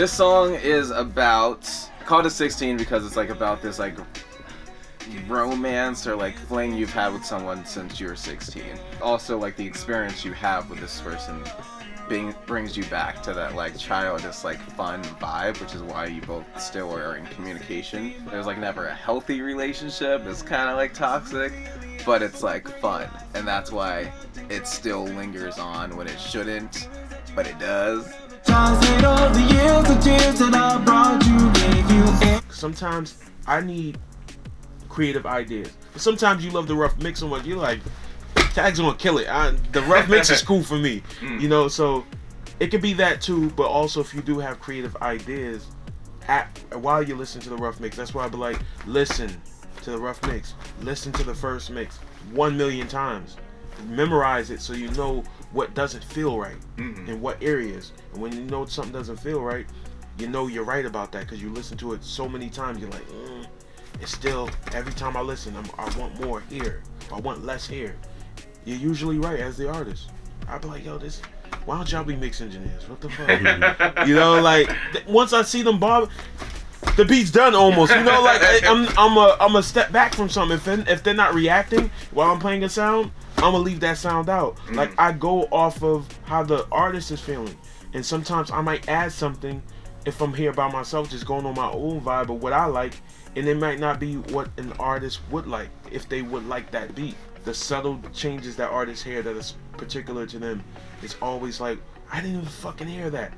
This song is about, I called it 16 because it's like about this like romance or like fling you've had with someone since you were 16. Also like the experience you have with this person brings you back to that like childish like fun vibe, which is why you both still are in communication. There's like never a healthy relationship. It's kind of like toxic, but it's like fun, and that's why it still lingers on when it shouldn't, but it does. Sometimes I need creative ideas. But sometimes you love the rough mix so much, you're like, Tag's gonna kill it. The rough mix is cool for me. You know, so it could be that too, but also if you do have creative ideas while you listen to the rough mix, that's why I'd be like, listen to the rough mix. Listen to the first mix 1 million times. Memorize it so you know what doesn't feel right in what areas. And when you know something doesn't feel right, you know you're right about that because you listen to it so many times. You're like, it's still, every time I listen, I want more here. I want less here. You're usually right as the artist. I'd be like, yo, why don't y'all be mix engineers? What the fuck? You know, like, once I see them bob, the beat's done almost. You know, like, I'm a step back from something. If they're not reacting while I'm playing a sound, I'm gonna leave that sound out. Like, I go off of how the artist is feeling. And sometimes I might add something if I'm here by myself, just going on my own vibe of what I like, and it might not be what an artist would like, if they would like that beat. The subtle changes that artists hear that is particular to them, it's always like, I didn't even fucking hear that.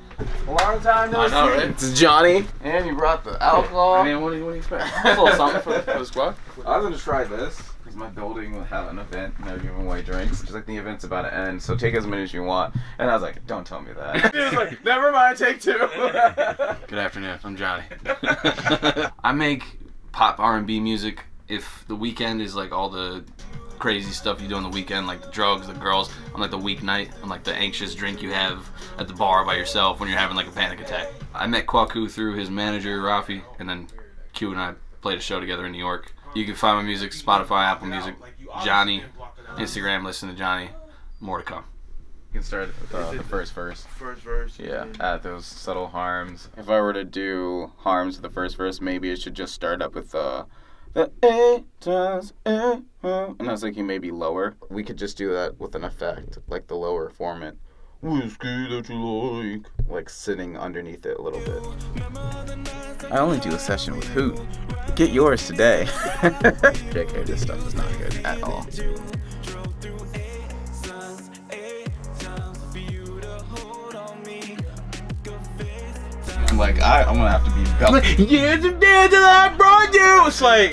Long time no see. Right? It's Johnny. And you brought the alcohol. I mean, what do you expect? A little something for the squad. I was gonna try this. Because my building will have an event and they're giving away drinks. Just like the event's about to end, so take as many as you want. And I was like, don't tell me that. He was like, never mind, take two. Good afternoon, I'm Johnny. I make pop R&B music. If the weekend is like all the crazy stuff you do on the weekend, like the drugs, the girls, on like the weeknight, on like the anxious drink you have at the bar by yourself when you're having like a panic attack. I met Kwaku through his manager, Rafi, and then Q and I played a show together in New York. You can find my music, Spotify, Apple Music, Johnny, Instagram, listen to Johnny, more to come. You can start with the first verse. First verse. Yeah, add those subtle harms. If I were to do harms to the first verse, maybe it should just start up with the A times A, and I was thinking maybe lower. We could just do that with an effect, like the lower format. Whiskey that you like sitting underneath it a little bit. I only do a session with Hoot. Get yours today. JK, this stuff is not good at all. I'm like, I'm gonna have to be belting. Yeah, the day that I brought you. It's like,